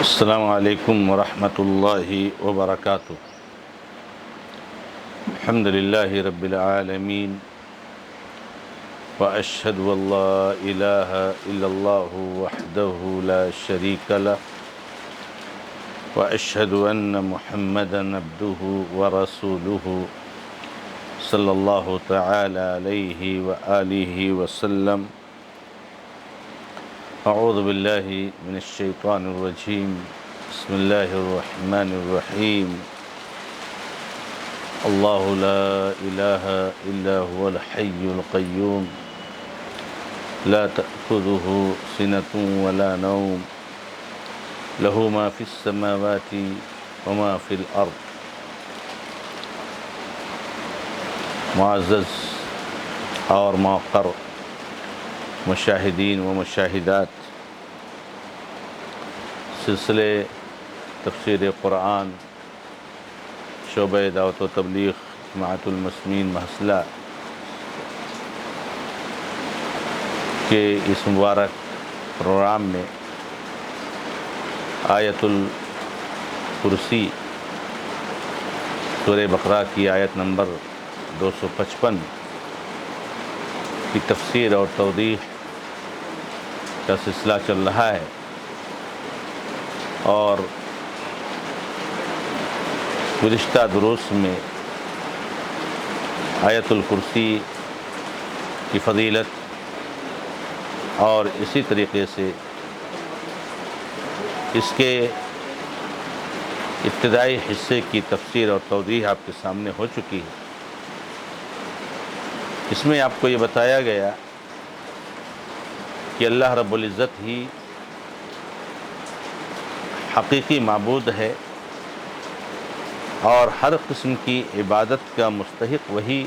السلام علیکم ورحمۃ اللہ وبرکاتہ۔ الحمد للہ رب العالمین واشہد ان لا الہ الا اللہ وحدہ لا شریک لہ واشہد ان محمدا عبدہ ورسولہ صلی اللہ تعالی علیہ وآلہ وسلم۔ اعوذ باللہ من الشیطان الرجیم، بسم اللہ الرحمن الرحیم۔ اللہ لا الہ الا هو الحی القیوم لا تأخذہ سنۃ ولا نوم لہ ما فی السماوات وما فی الارض۔ معزز اور موقر مشاہدین و مشاہدات، سلسلے تفسیر قرآن شعبہ دعوت و تبلیغ جماعت المسلمین محصلہ کے اس مبارک پروگرام میں آیت الکرسی سورہ بقرہ کی آیت نمبر 255 کی تفسیر اور توضیح کا سلسلہ چل رہا ہے، اور گزشتہ دروس میں آیت الکرسی کی فضیلت اور اسی طریقے سے اس کے ابتدائی حصے کی تفسیر اور توضیح آپ کے سامنے ہو چکی ہے۔ اس میں آپ کو یہ بتایا گیا کہ اللہ رب العزت ہی حقیقی معبود ہے، اور ہر قسم کی عبادت کا مستحق وہی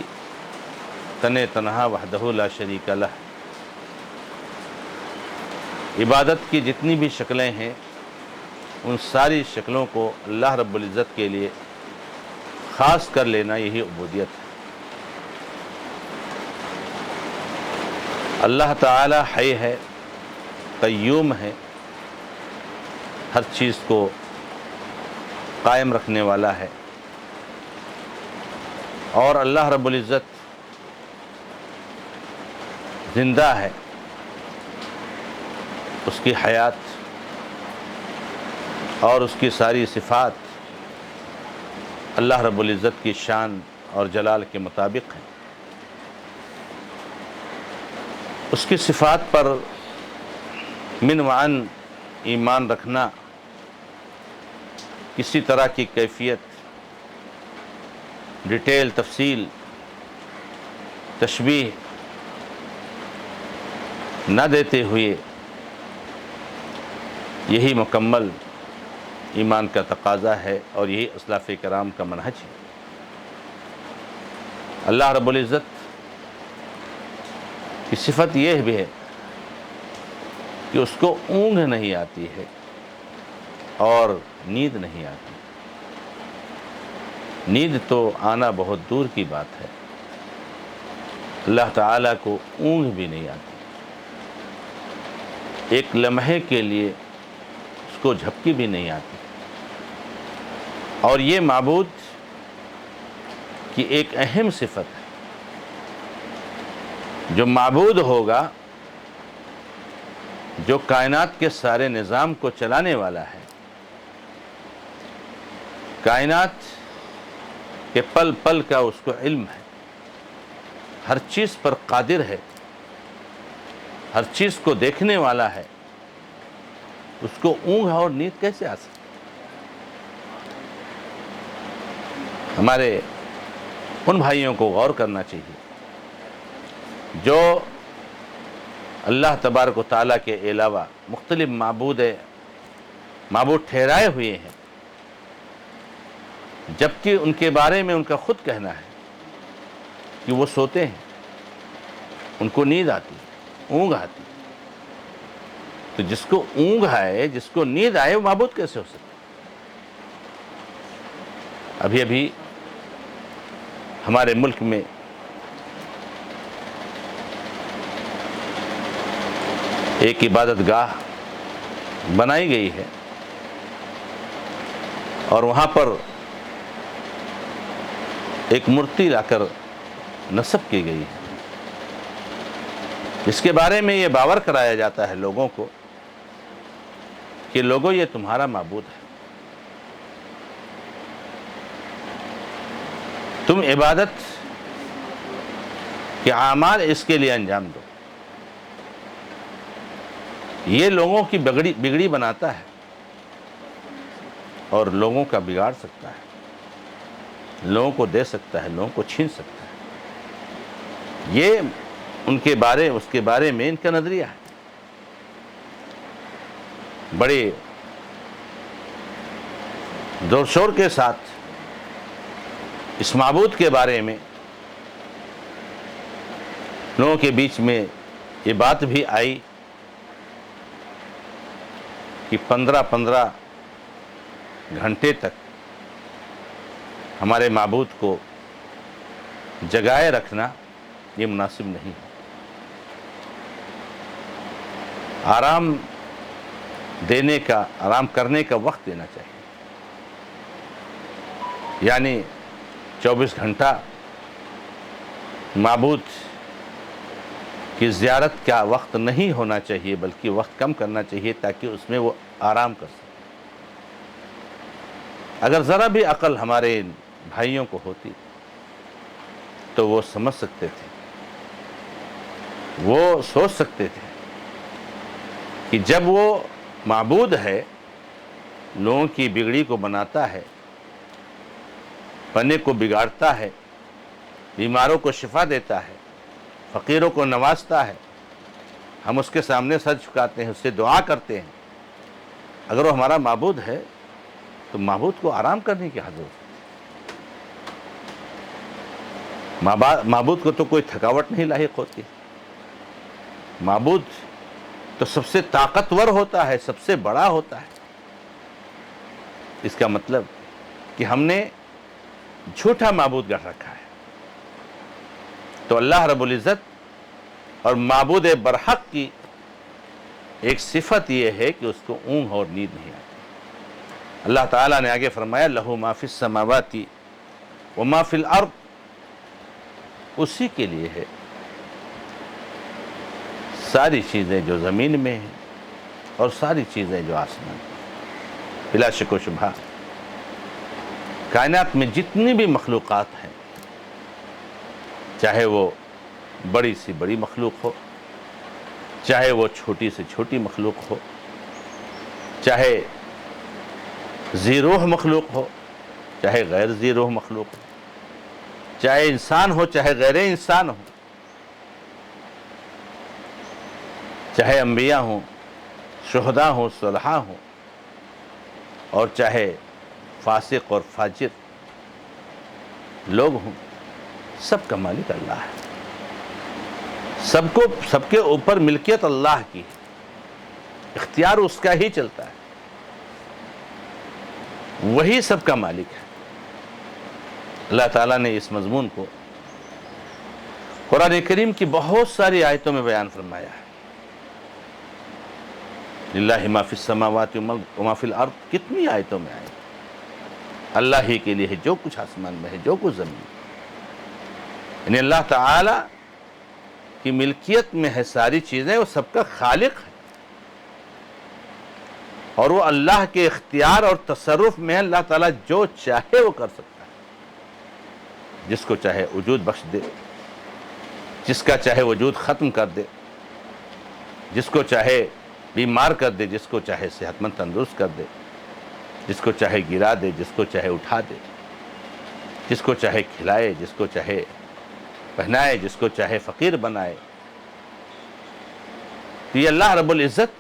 تنہا وحدہ لا شریک لہ۔ عبادت کی جتنی بھی شکلیں ہیں، ان ساری شکلوں کو اللہ رب العزت کے لیے خاص کر لینا یہی عبودیت ہے۔ اللہ تعالی حی ہے، قیوم ہے، ہر چیز کو قائم رکھنے والا ہے، اور اللہ رب العزت زندہ ہے، اس کی حیات اور اس کی ساری صفات اللہ رب العزت کی شان اور جلال کے مطابق ہیں۔ اس کی صفات پر من وعن ایمان رکھنا، کسی طرح کی کیفیت، ڈیٹیل، تفصیل، تشبیہ نہ دیتے ہوئے، یہی مکمل ایمان کا تقاضا ہے، اور یہی اسلاف کرام کا منہج ہے۔ اللہ رب العزت کی صفت یہ بھی ہے کہ اس کو اونگھ نہیں آتی ہے اور نیند نہیں آتی۔ نیند تو آنا بہت دور کی بات ہے، اللہ تعالیٰ کو اونگھ بھی نہیں آتی، ایک لمحے کے لیے اس کو جھپکی بھی نہیں آتی۔ اور یہ معبود کی ایک اہم صفت ہے۔ جو معبود ہوگا، جو کائنات کے سارے نظام کو چلانے والا ہے، کائنات کے پل پل کا اس کو علم ہے، ہر چیز پر قادر ہے، ہر چیز کو دیکھنے والا ہے، اس کو اونگھ اور نیند کیسے آ سکتی؟ ہمارے ان بھائیوں کو غور کرنا چاہیے جو اللہ تبارک و تعالیٰ کے علاوہ مختلف معبود ٹھہرائے ہوئے ہیں، جبکہ ان کے بارے میں ان کا خود کہنا ہے کہ وہ سوتے ہیں، ان کو نیند آتی، اونگھ آتی۔ تو جس کو اونگھ آئے، جس کو نیند آئے، وہ معبود کیسے ہو سکتا؟ ابھی ہمارے ملک میں ایک عبادت گاہ بنائی گئی ہے، اور وہاں پر ایک مورتی لا کر نصب کی گئی ہے، اس کے بارے میں یہ باور کرایا جاتا ہے لوگوں کو کہ لوگوں یہ تمہارا معبود ہے، تم عبادت کے اعمال اس کے لیے انجام دو۔ یہ لوگوں کی بگڑی بناتا ہے اور لوگوں کا بگاڑ سکتا ہے، لوگوں کو دے سکتا ہے، لوگوں کو چھین سکتا ہے۔ یہ اس کے بارے میں ان کا نظریہ ہے۔ بڑے زور شور کے ساتھ اس معبود کے بارے میں لوگوں کے بیچ میں یہ بات بھی آئی کہ 15 گھنٹے تک ہمارے معبود کو جگائے رکھنا یہ مناسب نہیں ہے، آرام کرنے کا وقت دینا چاہیے، یعنی 24 گھنٹہ معبود کی زیارت کا وقت نہیں ہونا چاہیے، بلکہ وقت کم کرنا چاہیے تاکہ اس میں وہ آرام کر سکے۔ اگر ذرا بھی عقل ہمارے بھائیوں کو ہوتی تو وہ سمجھ سکتے تھے، وہ سوچ سکتے تھے کہ جب وہ معبود ہے، لوگوں کی بگڑی کو بناتا ہے، بنے کو بگاڑتا ہے، بیماروں کو شفا دیتا ہے، فقیروں کو نوازتا ہے، ہم اس کے سامنے سر جھکاتے ہیں، اس سے دعا کرتے ہیں۔ اگر وہ ہمارا معبود ہے تو معبود کو آرام کرنے کی ضرورت ہے۔ معبود کو تو کوئی تھکاوٹ نہیں لاحق ہوتی، معبود تو سب سے طاقتور ہوتا ہے، سب سے بڑا ہوتا ہے۔ اس کا مطلب کہ ہم نے جھوٹا معبود گڑھ رکھا ہے۔ تو اللہ رب العزت اور معبود برحق کی ایک صفت یہ ہے کہ اس کو اونگ اور نیند نہیں آتی۔ اللہ تعالیٰ نے آگے فرمایا لہو ما فی السماوات وما فی الارض، اسی کے لیے ہے ساری چیزیں جو زمین میں ہیں اور ساری چیزیں جو آسمان میں۔ بلا شک و شبہ کائنات میں جتنی بھی مخلوقات ہیں، چاہے وہ بڑی سی بڑی مخلوق ہو، چاہے وہ چھوٹی سے چھوٹی مخلوق ہو، چاہے ذی روح مخلوق ہو، چاہے غیر ذی روح مخلوق ہو، چاہے انسان ہو چاہے غیر انسان ہو، چاہے انبیاء ہوں، شہداء ہوں، صلحاء ہوں، اور چاہے فاسق اور فاجر لوگ ہوں، سب کا مالک اللہ ہے۔ سب کے اوپر ملکیت اللہ کی ہے، اختیار اس کا ہی چلتا ہے، وہی سب کا مالک ہے۔ اللہ تعالیٰ نے اس مضمون کو قرآن کریم کی بہت ساری آیتوں میں بیان فرمایا ہے۔ للہ ما فی السماوات وما فی الارض کتنی آیتوں میں آئے، اللہ ہی کے لیے ہے جو کچھ آسمان میں ہے، جو کچھ زمین میں، یعنی اللہ تعالیٰ کی ملکیت میں ہے ساری چیزیں، وہ سب کا خالق ہے، اور وہ اللہ کے اختیار اور تصرف میں اللہ تعالیٰ جو چاہے وہ کر سکتا ہے، جس کو چاہے وجود بخش دے، جس کا چاہے وجود ختم کر دے، جس کو چاہے بیمار کر دے، جس کو چاہے صحت مند تندرست کر دے، جس کو چاہے گرا دے، جس کو چاہے اٹھا دے، جس کو چاہے کھلائے، جس کو چاہے پہنائے، جس کو چاہے فقیر بنائے۔ تو یہ اللہ رب العزت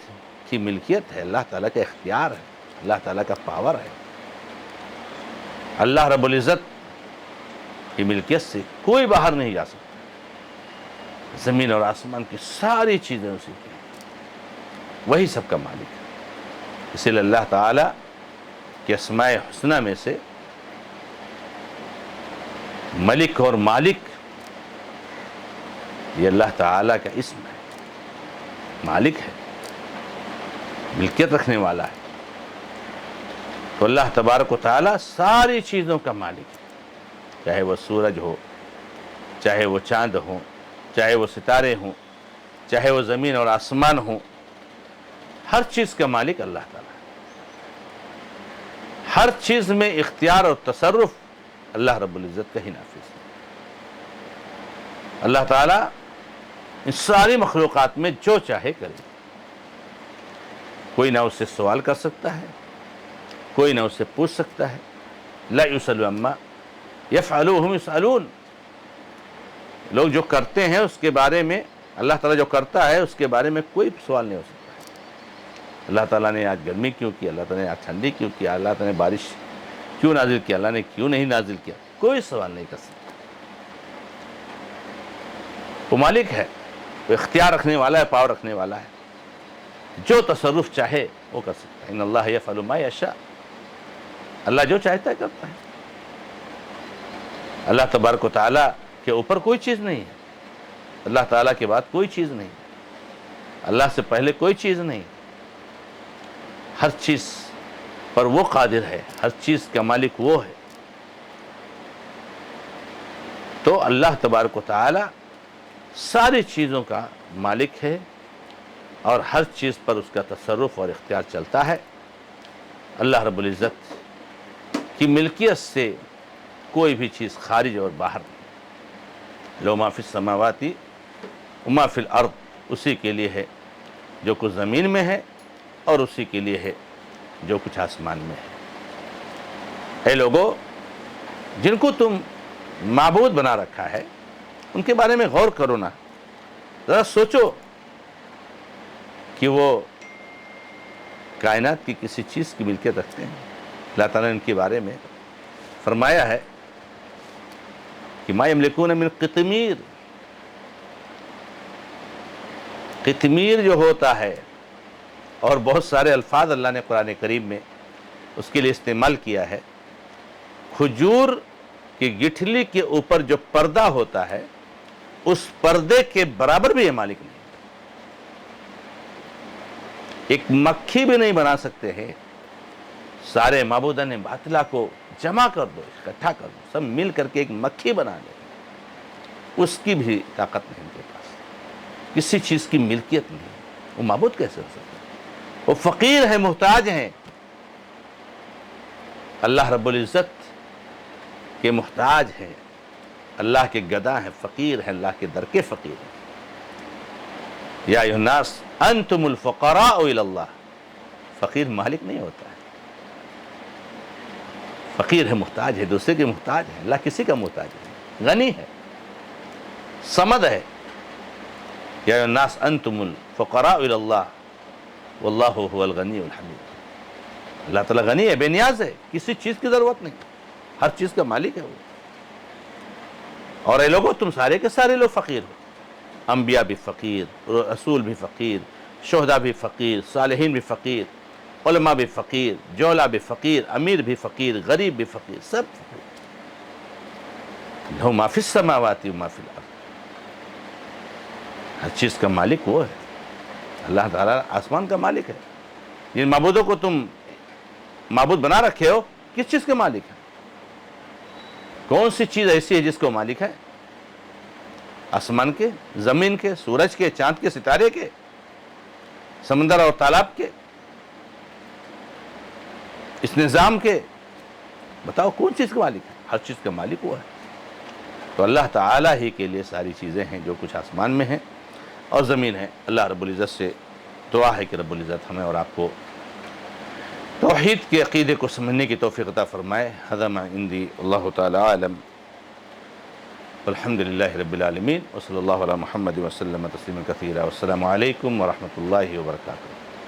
کی ملکیت ہے، اللہ تعالیٰ کا اختیار ہے، اللہ تعالیٰ کا پاور ہے۔ اللہ رب العزت کی ملکیت سے کوئی باہر نہیں جا سکتا، زمین اور آسمان کی ساری چیزیں اسی کی ہیں، وہی سب کا مالک ہے۔ اسی لیے اللہ تعالیٰ کے اسماء حسنہ میں سے ملک اور مالک یہ اللہ تعالیٰ کا اسم ہے، مالک ہے، ملکیت رکھنے والا ہے۔ تو اللہ تبارک و تعالیٰ ساری چیزوں کا مالک ہے، چاہے وہ سورج ہو، چاہے وہ چاند ہوں، چاہے وہ ستارے ہوں، چاہے وہ زمین اور آسمان ہوں، ہر چیز کا مالک اللہ تعالیٰ ہے۔ ہر چیز میں اختیار اور تصرف اللہ رب العزت کا ہی نافذ ہے۔ اللہ تعالیٰ ان ساری مخلوقات میں جو چاہے کرے، کوئی نہ اس سے سوال کر سکتا ہے، کوئی نہ اس سے پوچھ سکتا ہے۔ لا یسأل عما یفعل وهم یسألون، لوگ جو کرتے ہیں اس کے بارے میں، اللہ تعالیٰ جو کرتا ہے اس کے بارے میں کوئی سوال نہیں ہو سکتا۔ اللہ تعالیٰ نے آج گرمی کیوں کی، اللہ تعالیٰ نے آج ٹھنڈی کیوں کی، اللہ تعالیٰ نے بارش کیوں نازل کیا، اللہ نے کیوں نہیں نازل کیا، کوئی سوال نہیں کر سکتا۔ وہ مالک ہے، وہ اختیار رکھنے والا ہے، پاور رکھنے والا ہے، جو تصرف چاہے وہ کر سکتا ہے۔ ان اللہ یفعل ما یشاء، اللہ جو چاہتا ہے کرتا ہے۔ اللہ تبارک و تعالیٰ کے اوپر کوئی چیز نہیں ہے، اللہ تعالیٰ کے بعد کوئی چیز نہیں، اللہ سے پہلے کوئی چیز نہیں، ہر چیز پر وہ قادر ہے، ہر چیز کا مالک وہ ہے۔ تو اللہ تبارک و تعالیٰ ساری چیزوں کا مالک ہے اور ہر چیز پر اس کا تصرف اور اختیار چلتا ہے۔ اللہ رب العزت کی ملکیت سے کوئی بھی چیز خارج اور باہر نہیں۔ لو ما فی السماوات وما فی الارض، اسی کے لیے ہے جو کچھ زمین میں ہے اور اسی کے لیے ہے جو کچھ آسمان میں ہے۔ اے لوگو، جن کو تم معبود بنا رکھا ہے ان کے بارے میں غور کرو نا، ذرا سوچو کہ وہ کائنات کی کسی چیز کی ملکیت رکھتے ہیں؟ اللہ تعالیٰ نے ان کے بارے میں فرمایا ہے کہ ما یملکون من قطمیر، قطمیر جو ہوتا ہے، اور بہت سارے الفاظ اللہ نے قرآن کریم میں اس کے لیے استعمال کیا ہے۔ کھجور کی گٹھلی کے اوپر جو پردہ ہوتا ہے اس پردے کے برابر بھی یہ مالک نہیں، ایک مکھی بھی نہیں بنا سکتے ہیں۔ سارے معبودان باطلہ کو جمع کر دو، اکٹھا کر دو، سب مل کر کے ایک مکھی بنا دے، اس کی بھی طاقت نہیں ان کے پاس، کسی چیز کی ملکیت نہیں۔ وہ معبود کیسے ہو سکتا ہے؟ وہ فقیر ہیں، محتاج ہیں۔ اللہ رب العزت کے محتاج ہیں، اللہ کے گدا ہیں، فقیر ہیں، اللہ کے در کے فقیر ہیں۔ یا ایھا الناس انتم الفقراء الی اللہ، فقیر مالک نہیں ہوتا ہے، فقیر ہے، محتاج ہے، دوسرے کے محتاج ہے۔ اللہ کسی کا محتاج ہے، غنی ہے، صمد ہے۔ یا ایھا الناس انتم الفقراء الی اللہ واللہ هو الغنی الحمید، اللہ تعالیٰ غنی ہے، بے نیاز ہے، کسی چیز کی ضرورت نہیں، ہر چیز کا مالک ہے وہ۔ اور اے لوگوں، تم سارے کے سارے لوگ فقیر ہو، انبیاء بھی فقیر، رسول بھی فقیر، شہداء بھی فقیر، صالحین بھی فقیر، علماء بھی فقیر، جوہلا بھی فقیر، امیر بھی فقیر، غریب بھی فقیر، سب فقیر۔ لہو ما فی السماوات وما فی الارض، ہر چیز کا مالک وہ ہے۔ اللہ تعالیٰ آسمان کا مالک ہے۔ جن معبودوں کو تم معبود بنا رکھے ہو، کس چیز کے مالک ہے؟ کون سی چیز ایسی ہے جس کو مالک ہے؟ آسمان کے، زمین کے، سورج کے، چاند کے، ستارے کے، سمندر اور تالاب کے، اس نظام کے؟ بتاؤ کون چیز کا مالک ہے؟ ہر چیز کا مالک وہ ہے۔ تو اللہ تعالیٰ ہی کے لیے ساری چیزیں ہیں، جو کچھ آسمان میں ہیں اور زمین ہے۔ اللہ رب العزت سے دعا ہے کہ رب العزت ہمیں اور آپ کو توحید کے عقیدے کو سمجھنے کی توفیق عطا فرمائے۔ ھذا ما عندی، اللہ تعالی عالم، والحمد للہ رب العالمین، وصلی اللہ علی محمد وسلم تسلیما کثیرا، والسلام علیکم ورحمۃ اللہ وبرکاتہ۔